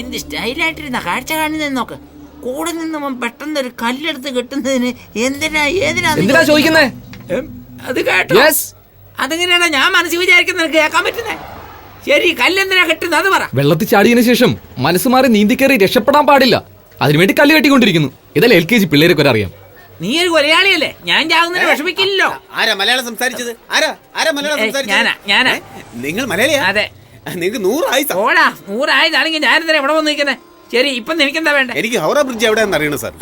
എന്ത് സ്റ്റൈലായിട്ടിരുന്ന കാഴ്ച കാണുന്ന നോക്ക്. കൂടെ നിന്ന് പെട്ടെന്ന് ഒരു കല്ലെടുത്ത് കെട്ടുന്നതിന് എന്തിനാ ചോദിക്കുന്നേ? അത് കേട്ടോ? അതെങ്ങനെയാണോ ഞാൻ മനസ്സിൽ വിചാരിക്കുന്നത് കേൾക്കാൻ പറ്റുന്നേ? ശരി, കല്ലെന്തിനാ കെട്ടുന്നത് അത് പറ. വെള്ളത്തിൽ ചാടിയതിനു ശേഷം മനസ്സ് മാറി നീന്തിക്കേറി രക്ഷപ്പെടാൻ പാടില്ല, അതിനുവേണ്ടി കല്ല് കെട്ടിക്കൊണ്ടിരിക്കുന്നു. ഇതല്ലേ LKG പിള്ളേരൊക്കെ അറിയാം. നീ ഒരു കൊലയാളിയല്ലേ, ഞാൻ ചാകുന്നതിന് വിഷമിക്കില്ലല്ലോ. ആരാ മലയാളം സംസാരിച്ചത്? ആരാ മലയാളം സംസാരിച്ചത്? ഞാനാ. നിങ്ങൾ മലയാളിയാ? അതെ. നിങ്ങൾക്ക് 100 ആയി. ഓടാ, 100 ആയതാണെങ്കിൽ ഞാനെന്താ ഇവിടെ വന്ന് നിൽക്കുന്നത്? ശരി, ഇപ്പൊ നിനക്കെന്താ വേണ്ടേ? എനിക്ക് ഹൗറ ബ്രിഡ്ജ് എവിടെയാണെന്ന് അറിയണം സാർ.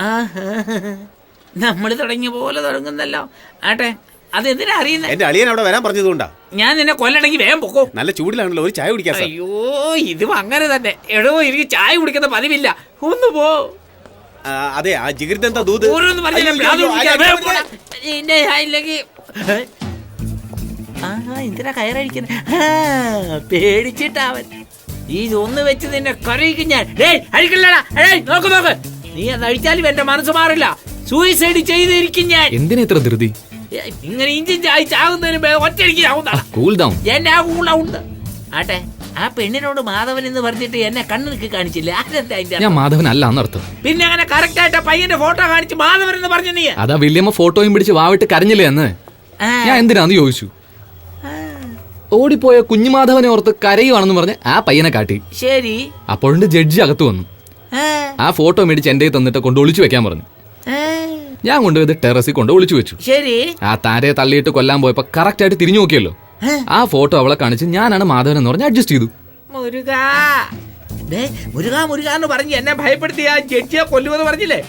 നമ്മൾ തുടങ്ങിയ പോലെ തുടങ്ങുന്നല്ലോ. ആട്ടെ, അതെന്തിനാ അറിയുന്നത്? എന്റെ അളിയൻ അവിടെ വരാൻ പറഞ്ഞതുകൊണ്ടാ. ഞാൻ നിന്നെ കൊല്ലണമെങ്കിൽ വേഗം പൊക്കോ. നല്ല ചൂടിലാണല്ലോ, ഒരു ചായ കുടിക്കാം. അയ്യോ, ഇതും അങ്ങനെ തന്നെ. എടോ, എനിക്ക് ചായ കുടിക്കുന്ന പതിവില്ല, ഒന്ന് പോ. അതെ, ആ ജിഗിർദന്ത ദൂത് എന്തിനാ കയറഴിക്കുന്നത്? പേടിച്ചിട്ടാവൻ. ഇതൊന്ന് വെച്ച് നിന്നെ കരയിക്കും ഞാൻ. അഴിക്കില്ലടാ, നോക്ക്. നീ അത് അഴിച്ചാലും എന്റെ മനസ്സ് മാറില്ല. സൂയിസൈഡ് ചെയ്തിരിക്കും ഞാൻ. എന്തിനാ ഇത്ര ധൃതി? ഇങ്ങനെ ഇഞ്ചിൻ ചാകുന്നതിന് ഒറ്റയടിക്ക് എന്നെ ആ കൂളുണ്ട്. ആട്ടെ, ആ പെണ്ണിനോട് മാധവൻ എന്ന് പറഞ്ഞിട്ട് എന്നെ കണ്ണുനീക്കി കാണിച്ചില്ല. ഞാൻ മാധവൻ അല്ല എന്നർത്ഥം. പിന്നെ അങ്ങനെ കറക്റ്റ് ആയിട്ട് പയ്യന്റെ ഫോട്ടോ കാണിച്ച് മാധവൻ എന്ന് പറഞ്ഞു നീ? അതാ വല്യമ്മ ഫോട്ടോയും പിടിച്ച് വാവിട്ട് കരഞ്ഞില്ലേ എന്ന്. ഞാൻ എന്തിനാന്ന് ചോദിച്ചു. ഓടിപ്പോയ കുഞ്ഞുമാധവനെ ഓർത്ത് കരയുവാണെന്ന് പറഞ്ഞ് ആ പയ്യനെ കാട്ടി. ശരി, അപ്പോഴുണ്ട് ജഡ്ജി അകത്ത് വന്നു. ആ ഫോട്ടോ മേടിച്ച് എന്റെ തന്നിട്ട് കൊണ്ട് ഒളിച്ചു വെക്കാൻ പറഞ്ഞു. ഞാൻ കൊണ്ടുപോയത് ടെറസിൽ കൊണ്ട് ഒളിച്ചു വെച്ചു. ശരി, ആ താരയെ തള്ളിയിട്ട് കൊല്ലാൻ പോയപ്പോ കറക്റ്റ് ആയിട്ട് തിരിഞ്ഞു നോക്കിയല്ലോ. ആ ഫോട്ടോ അവളെ കാണിച്ച് ഞാനാണ് മാധവൻ എന്ന് പറഞ്ഞ് അഡ്ജസ്റ്റ് ചെയ്തു. മുരുകാന്ന് പറഞ്ഞ് എന്നെ ഭയപ്പെടുത്തി ആ ജഡ്ജിയെ കൊല്ലുമെന്ന് പറഞ്ഞില്ലേ?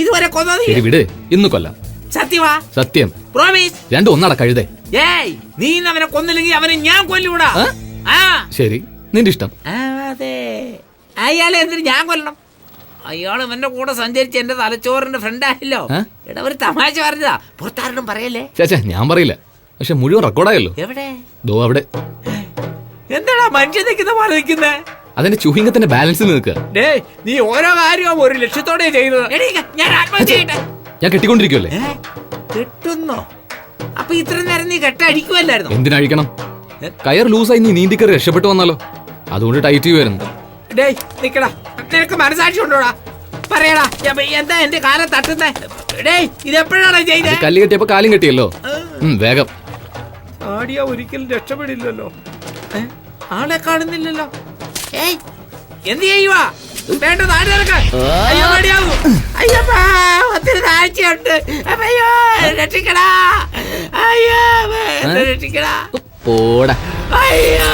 ഇതുവരെ കൊന്നത് വിട്, ഇന്ന് കൊല്ലാം. സത്യവാ? സത്യം. പ്രോമിസ്? രണ്ടും ഒന്നട കഴുതേ. നീ അവനെ കൊന്നില്ലെങ്കിൽ അവനെ ഞാൻ കൊല്ലൂടാ. ശരി, നിന്റെ ഇഷ്ടം. അതെ, അയാളെ എന്തിനു ഞാൻ കൊല്ലണം? അയാൾ എന്റെ കൂടെ സഞ്ചരിച്ച് എന്റെ തലച്ചോറിന്റെ ഫ്രണ്ട് ആയല്ലോ. എടാ, ഒരു തമാശ പറഞ്ഞതാ, പുറത്താരോടും പറയല്ലേ. ചേച്ചാ, ഞാൻ പറയില്ല, പക്ഷെ മുഴുവൻ റെക്കോർഡായല്ലോ. എവിടെ? ദോ അവിടെ. എന്താടാ മനുഷ്യൻ നിൽക്കുന്ന പോലെ നിൽക്കുന്നേ? അതിന്റെ ചുഹിങ്ങത്തിന്റെ ബാലൻസ് നിൽക്കുക. നീ ഓരോ കാര്യവും ഒരു ലക്ഷ്യത്തോടെ ചെയ്യുന്നത്. ഞാൻ ആത്മഹത്യ ചെയ്യട്ടെ? ഞാൻ കെട്ടിക്കൊണ്ടിരിക്കുവല്ലേ. കെട്ടുന്നോ? അപ്പൊ ഇത്ര നേരം നീ കെട്ടടിക്കുമല്ലായിരുന്നു? എന്തിനഴിക്കണം? കയർ ലൂസായി നീ നീന്തിക്കറി രക്ഷപ്പെട്ടു വന്നാലോ, അതുകൊണ്ട് ടൈറ്റ് ചെയ്യുമായിരുന്നു. നിക്കടാ, നിനക്ക് മനസാക്ഷി ഉണ്ടോടാ? പറയടാ, എന്താ എന്റെ കാലം തട്ടുന്നേ? ഇതെപ്പോഴാണ് ചെയ്തത്? കല്ല് കെട്ടിയപ്പോ കാലും കെട്ടിയല്ലോ. വേഗം ആടിയ ഒരിക്കലും രക്ഷപ്പെടില്ലല്ലോ. ആളെ കാണുന്നില്ലല്ലോ. എന്ത് ചെയ്യുവാ? വേണ്ട, നാട് നടക്കാൻ. അയ്യോ, മടിയാവൂ. അയ്യപ്പാ, ഒത്തിരി താഴ്ചയുണ്ട്. അയ്യോ, രക്ഷിക്കടാ. അയ്യോ, രക്ഷിക്കടാ. പോടാ. അയ്യോ,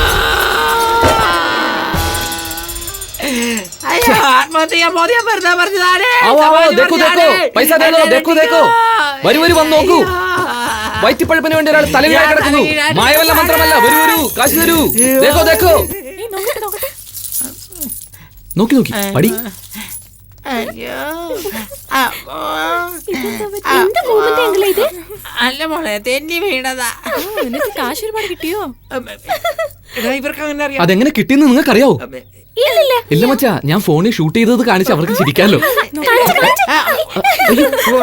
അയ്യോ, ആത്മഹത്യ ചെയ്യാൻ മോദിയാ വെറുതെ പറഞ്ഞതാണ്. പൈസ വരൂ, വന്ന് നോക്കൂ. വയറ്റിപ്പഴുപ്പിന് വേണ്ടി ഒരാൾ തലങ്ങായി കിടക്കുന്നു. മായവല്ല മന്ത്രമല്ല, വരൂ, കാശ് തരൂ. നോക്കി പടി. അല്ല മോളെ, തെന്നി വീണതാ. കാശ് ഒരുപാട് കിട്ടിയോ? ഇവർക്ക് അങ്ങനെ അറിയാം. അതെങ്ങനെ കിട്ടിയെന്ന് നിങ്ങൾക്ക് അറിയാവോ? ഇല്ല മച്ചാ, ഞാൻ ഫോണിൽ ഷൂട്ട് ചെയ്തത് കാണിച്ച് അവർക്ക് ചിരിക്കാലോ.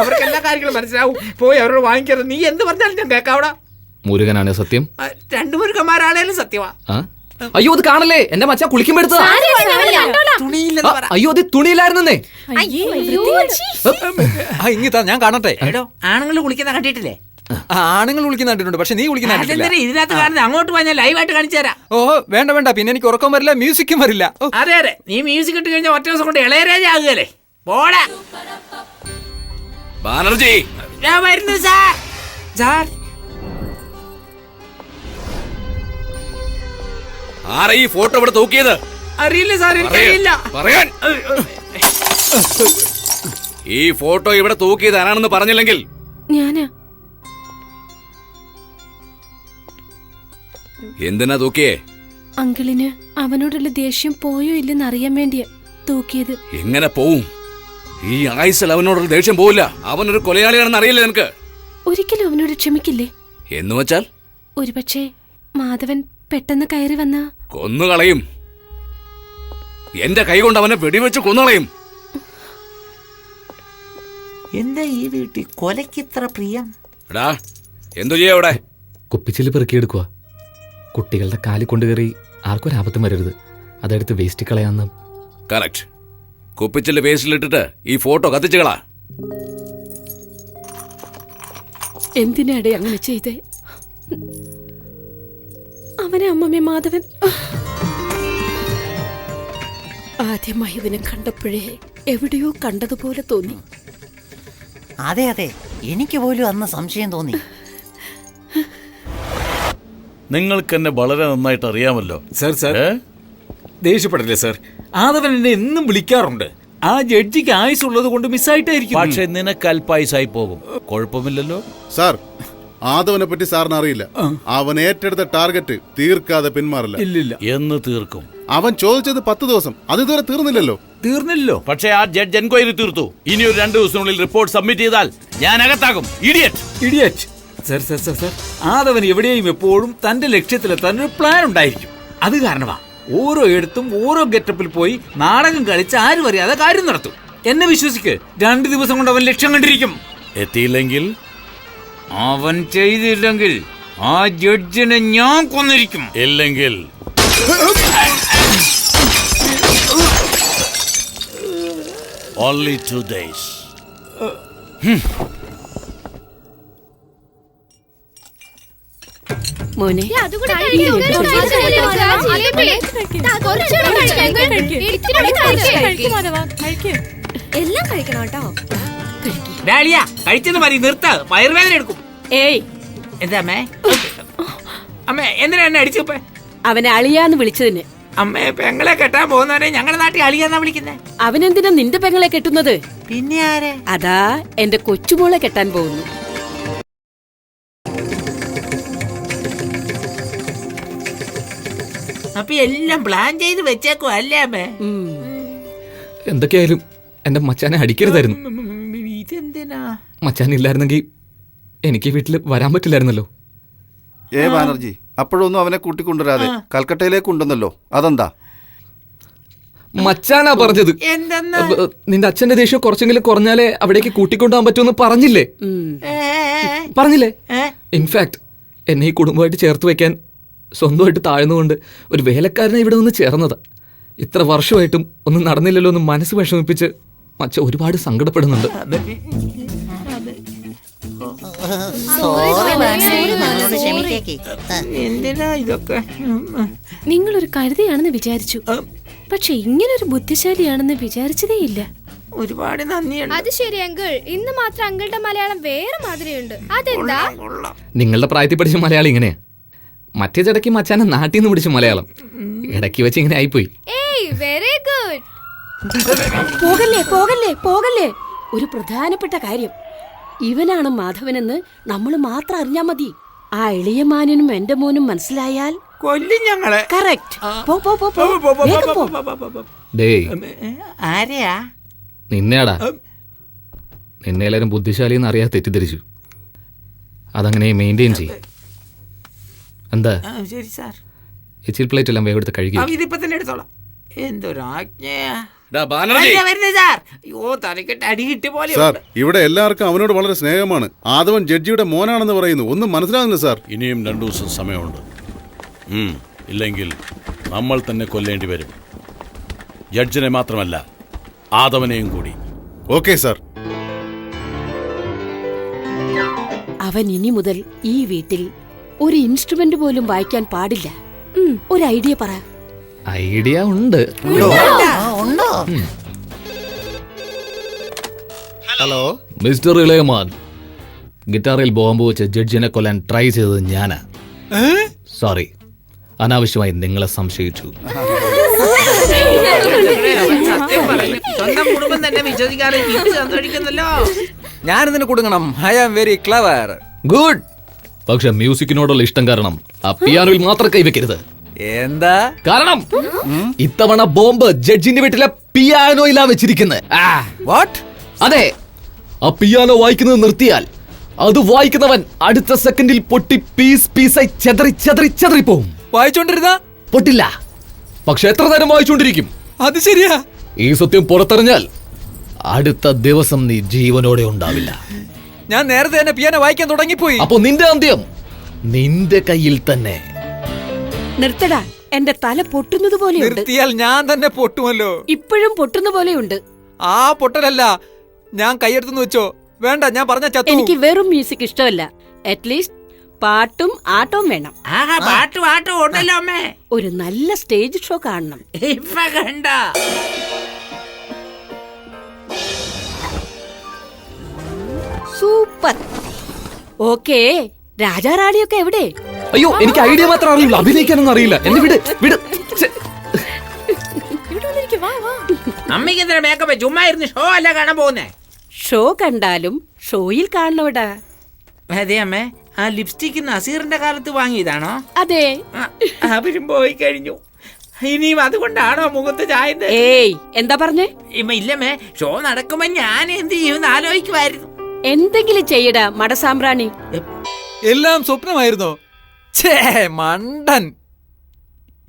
അവർക്ക് എല്ലാ കാര്യങ്ങളും മനസ്സിലാവും. പോയി അവരോട് വാങ്ങിക്കരുത്. നീ എന്ത് പറഞ്ഞാലും ഞാൻ കേക്കാവടാ. മുരുകനാണ് സത്യം. രണ്ടു മുരുകന്മാരാണേലും സത്യമാ. അയ്യോ, അത് കാണല്ലേ, എന്റെ മച്ചാ കുളിക്കുമ്പോ എടുത്തതാ. അയ്യോ, അത് തുണിയിലായിരുന്നേ. ഇങ്ങിത്താ, ഞാൻ കാണട്ടെ. ആണുങ്ങൾ കുളിക്കുന്ന കണ്ടിട്ടില്ലേ? ആണുങ്ങൾ കുളിക്കുന്ന കണ്ടിട്ടുണ്ട്, പക്ഷെ നീ കുളിക്കുന്ന ഇതിനകത്ത് കാണുന്നത്. അങ്ങോട്ട് പോയാൽ ലൈവായിട്ട് കാണിച്ചു തരാം. ഓ, വേണ്ട, പിന്നെ എനിക്ക് ഉറക്കം വരില്ല, മ്യൂസിക്കും വരില്ല. അതെ, നീ മ്യൂസിക് ഇട്ട് കഴിഞ്ഞാൽ ഒറ്റ ദിവസം കൊണ്ട് ഇളയരാജ ആകുകയല്ലേ. പോടാ ബാനർജി. ഞാൻ വരുന്നു സാർ. സാർ, ആരാ ഈ ഫോട്ടോ ഇവിടെ തൂക്കിയത്? അറിയില്ല സാർ, എനിക്കറിയില്ല. പറയാൻ. ഈ ഫോട്ടോ ഇവിടെ തൂക്കിയത് ആരാണെന്ന് പറഞ്ഞില്ലെങ്കിൽ ഞാനാ. എന്തിനാ തൂക്കിയേ? അങ്കിളിന് അവനോടുള്ള ദേഷ്യം പോയോ ഇല്ലെന്ന് അറിയാൻ വേണ്ടിയാ തൂക്കിയത്. എങ്ങനെ പോവും? ഈ ആയുസിൽ അവനോടുള്ള ദേഷ്യം പോവില്ല. അവനൊരു കൊലയാളിയാണെന്ന് അറിയില്ല നിനക്ക്. ഒരിക്കലും അവനോട് ക്ഷമിക്കില്ലേ? എന്ന് വെച്ചാൽ ഒരുപക്ഷെ മാധവൻ പെട്ടെന്ന് കയറി വന്ന കൊന്നുകളയും. എന്റെ കൈ കൊണ്ട് അവനെ വെടിവെച്ച് കൊന്നുകളയും. എന്താ ഈ വീട്ടിൽ കൊലയ്ക്ക് ഇത്ര പ്രിയം? എടാ, എന്തു ചെയ്യാ ഇവിടെ? കുപ്പിച്ചില് പെറുക്കിയെടുക്കുക. കുട്ടികളുടെ കാലിൽ കൊണ്ടുകയറി ആർക്കും ഒരാപത്തും വരരുത്. അതെടുത്ത് വേസ്റ്റ് കളയാന്ന് കറക്റ്റ്. കുപ്പിച്ചില് വേസ്റ്റിലിട്ടിട്ട് ഈ ഫോട്ടോ കത്തിച്ചുകളാ. എന്തിനാടെ അങ്ങനെ ചെയ്തേ? അവനെ അമ്മമ്മേ മാധവൻ ആദ്യമായി ഇവനെ കണ്ടപ്പോഴേ എവിടെയോ കണ്ടതുപോലെ തോന്നി. അതെ അതെ, എനിക്ക് പോലും അന്ന് സംശയം തോന്നി. നിങ്ങൾക്ക് എന്നെ വളരെ നന്നായിട്ട് അറിയാമല്ലോ. Sir ദേഷ്യപ്പെടില്ലേ sir? ആദവൻ എന്നെ എന്നും വിളിക്കാറുണ്ട്. ആ ജഡ്ജിക്ക് ആയുസുള്ളത് കൊണ്ട് മിസ്സായിട്ടായിരിക്കും. പക്ഷെ നിനക്ക് അല്പായുസായി പോകും. കുഴപ്പമില്ലല്ലോ സാർ. ആദവനെ പറ്റി സാറിന് അറിയില്ല. അവൻ ഏറ്റെടുത്ത ടാർഗറ്റ് തീർക്കാതെ പിന്മാറില്ല. ഇല്ലില്ല. എന്ന് തീർക്കും. അവൻ ചോദിച്ചത് 10 ദിവസം, അത് ഇതുവരെ തീർന്നില്ലല്ലോ. തീർന്നില്ലല്ലോ. പക്ഷെ ആ ജഡ്ജ് എൻക്വയറി തീർത്തു. ഇനി ഒരു 2 ദിവസത്തിനുള്ളിൽ റിപ്പോർട്ട് സബ്മിറ്റ് ചെയ്താൽ ഞാൻ അകത്താകും. ഇഡിയറ്റ്. സർ ആദവൻ എവിടെയും എപ്പോഴും തന്റെ ലക്ഷ്യത്തിലെത്താൻ ഒരു പ്ലാൻ ഉണ്ടായിരിക്കും. അത് കാരണമാ ഓരോ ഇടത്തും ഓരോ ഗെറ്റപ്പിൽ പോയി നാടകം കളിച്ച് ആരും അറിയാതെ കാര്യം നടത്തും. എന്നെ വിശ്വസിക്ക്, 2 ദിവസം കൊണ്ട് അവൻ ലക്ഷ്യം കണ്ടിരിക്കും. എത്തിയില്ലെങ്കിൽ അവൻ ചെയ്തില്ലെങ്കിൽ ആ ജഡ്ജിനെ ഞാൻ കൊന്നിരിക്കും. ഇല്ലെങ്കിൽ only 2 days. മോനെ എല്ലാം കഴിക്കണം കേട്ടോ. ഡാലിയ കഴിച്ചത് മതി, നിർത്ത്, വയറുവേദന എടുക്കും. ഏയ്, എന്താ അമ്മേ? അമ്മേ എന്തിനാ എന്നെ അടിച്ചപ്പേ? അവനെ അളിയാന്ന് വിളിച്ചതിന്. അമ്മേ പെങ്ങളെ കെട്ടാൻ പോകുന്നവരെ ഞങ്ങളുടെ നാട്ടിൽ അളിയാന്നാ വിളിക്കുന്നേ. അവനെന്തിനാ നിന്റെ പെങ്ങളെ കെട്ടുന്നത്? പിന്നെ ആരെ? അതാ എന്റെ കൊച്ചുമോളെ കെട്ടാൻ പോകുന്നു. അപ്പൊ എല്ലാം പ്ലാൻ ചെയ്ത് വെച്ചേക്കോ അല്ലേ അമ്മേ? എന്തൊക്കെയായാലും എന്റെ മച്ചാനെ അടിക്കരുതായിരുന്നു. ഇതെന്തിനാ? മച്ചാൻ ഇല്ലായിരുന്നെങ്കിൽ എനിക്ക് വീട്ടിൽ വരാൻ പറ്റില്ലായിരുന്നല്ലോ. ബാനർജി അപ്പോഴൊന്നും അവനെ കൂട്ടിക്കൊണ്ടുവരാതെ കൽക്കട്ടയിലേക്ക് ഉണ്ടെന്നല്ലോ, അതെന്താ? മച്ചാനാ പറഞ്ഞത്. എന്തെന്ന്? നിന്റെ അച്ഛന്റെ ദേഷ്യം കുറച്ചെങ്കിലും കുറഞ്ഞാലേ അവിടേക്ക് കൂട്ടിക്കൊണ്ടുപോകാൻ പറ്റുമെന്ന് പറഞ്ഞില്ലേ? പറഞ്ഞില്ലേ? ഇൻഫാക്ട് എന്നെ ഈ കുടുംബമായിട്ട് ചേർത്ത് വെക്കാൻ സ്വന്തമായിട്ട് താഴ്ന്നുകൊണ്ട് ഒരു വേലക്കാരനെ ഇവിടെ നിന്ന് ചേർന്നത്. ഇത്ര വർഷമായിട്ടും ഒന്നും നടന്നില്ലല്ലോ എന്ന് മനസ്സ് വിഷമിപ്പിച്ച് മച്ച ഒരുപാട് സങ്കടപ്പെടുന്നുണ്ട്. എന്തിനാ ഇതൊക്കെ? നിങ്ങളൊരു കരുതയാണെന്ന് വിചാരിച്ചു, പക്ഷെ ഇങ്ങനൊരു ബുദ്ധിശാലിയാണെന്ന് വിചാരിച്ചതേയില്ല. ഒരുപാട് നന്ദിയുണ്ട്. അത് ശരി അങ്കിൾ, ഇന്ന് മാത്രം അങ്കിളുടെ മലയാളം വേറെ മാതിരിയുണ്ട്. അതെന്താ? നിങ്ങളുടെ പ്രായത്തിൽ പഠിച്ച മലയാളം ഇങ്ങനെയാ. മറ്റേ ചടക്കി മച്ചാനെ നാട്ടിൽ നിന്ന് പിടിച്ച മലയാളം ഇടയ്ക്ക് വെച്ച് ഇങ്ങനെ ആയിപ്പോയി. ഏയ് വെരി ഗുഡ്. പോകല്ലേ പോകല്ലേ പോകല്ലേ, ഒരു പ്രധാനപ്പെട്ട കാര്യം. ഇവനാണ് മാധവനെന്ന് നമ്മൾ മാത്രം അറിഞ്ഞാ മതി. ആ എളിയ മാനും എന്റെ മോനും മനസ്സിലായാൽ കൊല്ലും ഞങ്ങളെ. കറക്റ്റ്. ഡേയ്, ആരെയാ? നിന്നെയാടാ. നിന്നെ എല്ലാവരും ബുദ്ധിശാലിന്ന് അറിയാതെ തെറ്റിദ്ധരിച്ചു. അതങ്ങനെ മെയിൻറ്റെയിൻ ചെയ്യും. എന്താ ശരി സാർ. എച്ചിൽ പ്ലേറ്റ് എല്ലാം വേഗം എടുത്ത് കഴുകി. ഇതിപ്പോ തന്നെ എടുത്തോളാം. എന്തൊരാജ്ഞയാ. ബാനർജി സാർ. അയ്യോ തലക്കെട്ട് അടി കിട്ടിയ പോലെ. സാർ ഇവിടെ എല്ലാവർക്കും അവനോട് വളരെ സ്നേഹമാണ്. ആദവൻ ജഡ്ജിയുടെ മോനാണെന്ന് പറയുന്നു. ഒന്നും മനസ്സിലാകുന്നില്ല സാർ. ഇനിയും 2 ദിവസം സമയമുണ്ട്. ഇല്ലെങ്കിൽ നമ്മൾ തന്നെ കൊല്ലേണ്ടി വരും. ജഡ്ജിനെ മാത്രമല്ല, ആദവനെയും കൂടി. Okay sir. അവൻ ഇനി മുതൽ ഈ വീട്ടിൽ ഒരു ഇൻസ്ട്രുമെന്റ് പോലും വായിക്കാൻ പാടില്ല. ഒരു ഐഡിയ പറ. ഐഡിയ ഉണ്ട്. ഹലോ മിസ്റ്റർ ഇളയമാൻ, ഗിറ്റാറിൽ ബോംബ് വെച്ച് ജഡ്ജിനെ കൊല്ലാൻ ട്രൈ ചെയ്തത് ഞാനാ. സോറി, അനാവശ്യമായി നിങ്ങളെ സംശയിച്ചു. സ്വന്തം കുടുംബം തന്നെ വിശ്വസിക്കാതെ സന്തോഷിക്കുന്നല്ലോ. ഞാനിതിന് കൊടുക്കണം. I am very clever. Good. പക്ഷെ മ്യൂസിക്കിനോടുള്ള ഇഷ്ടം കാരണം ആ പിയാനോയിൽ മാത്രം കൈവെക്കരുത്. എന്താ കാരണം ഇത്തവണ ബോംബ് ജഡ്ജിന്റെ വീട്ടിലെ പിയാനോയിലാ വെച്ചിരിക്കുന്നത്. വാട്ട്? അതെ, ആ പിയാനോ വായിക്കുന്നത് നിർത്തിയാൽ അത് വായിക്കുന്നവൻ അടുത്ത സെക്കൻഡിൽ പൊട്ടി പീസ് പീസായി ചെതറി ചെതറി ചെതറി പോവും. വായിച്ചോണ്ടിരുന്ന പൊട്ടില്ല, പക്ഷെ എത്ര നേരം വായിച്ചോണ്ടിരിക്കും. അത് ശരിയാ. ഈ സത്യം പുറത്തറിഞ്ഞാൽ അടുത്ത ദിവസം നീ ജീവനോടെ ഉണ്ടാവില്ല. ഞാൻ നേരത്തെ തന്നെ പിയാനോ വായിക്കാൻ തുടങ്ങിപ്പോയി. അപ്പൊ നിന്റെ അന്ത്യം നിന്റെ കയ്യിൽ തന്നെ. നിർത്തടാ. എന്റെ തല പൊട്ടുന്നത് പോലെയുണ്ട്. നിർത്തിയാൽ ഞാൻ തന്നെ പൊട്ടുമല്ലോ. ഇപ്പോഴും പൊട്ടുന്ന പോലെയുണ്ട്. ആ പൊട്ടലല്ല, ഞാൻ കൈയെടുത്തെന്ന് വെച്ചോ. വേണ്ട, ഞാൻ പറഞ്ഞ ചത്തു. എനിക്ക് വെറും മ്യൂസിക് ഇഷ്ടമല്ല. അറ്റ്ലീസ്റ്റ് പാട്ടും ആട്ടവും വേണം. ആഹാ പാട്ടും ആട്ടവും ഉണ്ടല്ലോ അമ്മേ. ഒരു നല്ല സ്റ്റേജ് ഷോ കാണണം. ഇപ്പൊ കണ്ട സൂപ്പർ. ഓക്കേ, രാജാറാണിയൊക്കെ എവിടെ? അയ്യോ, എനിക്ക് ഐഡിയ മാത്രം അറിയില്ല, അഭിനയിക്കാനൊന്നും അറിയില്ല. എന്നെ വിട് വിട്. ഛെ. അമ്മയ്ക്ക് എന്തിനാ മേക്കപ്പ്? ചുമ്മാ ഇരുന്ന് ഷോ അല്ല കാണാൻ പോകുന്നേ. ഷോ കണ്ടാലും ഷോയിൽ കാണണവിടാ. അതെ അമ്മേ, ആ ലിപ്സ്റ്റിക് നസീറിന്റെ കാലത്ത് വാങ്ങിയതാണോ? അതെ. അവരും പോയി കഴിഞ്ഞു. ഇനിയും അതുകൊണ്ടാണോ മുഖത്ത് ചായത്? ഏയ്, എന്താ പറഞ്ഞേ? ഇല്ലമ്മേ, ഷോ നടക്കുമ്പോ ഞാൻ എന്ത് ചെയ്യുമെന്ന് ആലോചിക്കുമായിരുന്നു. എന്തെങ്കിലും ചെയ്യടാ മടസാമ്പ്രാണി. എല്ലാം സ്വപ്നമായിരുന്നോ? ഛേ, മണ്ടൻ.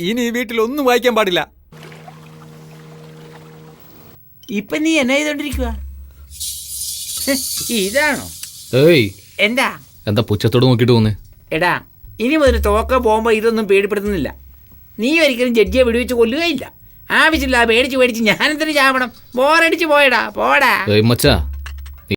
ഇനി ഈ വീട്ടിൽ ഒന്നും വായിക്കാൻ പാടില്ല. ഇപ്പൊ നീ എന്നെ ചെയ്തോണ്ടിരിക്കുക? ഇതാണോ? ഏയ്, എന്താ എന്താ പുച്ഛത്തോട് നോക്കിട്ട് പോന്നേ? എടാ, ഇനി മുതൽ തോക്ക പോകുമ്പോ ഇതൊന്നും പേടിപ്പെടുത്തുന്നില്ല. നീ ഒരിക്കലും ജഡ്ജിയെ വെടിവെച്ച് കൊല്ലുകയില്ല. ആവശ്യമില്ല പേടിച്ച് പേടിച്ച് ഞാനെന്തിനു ചാവണം? ബോറടിച്ച് പോയടാ, പോടാ. ഏയ് മച്ചാ,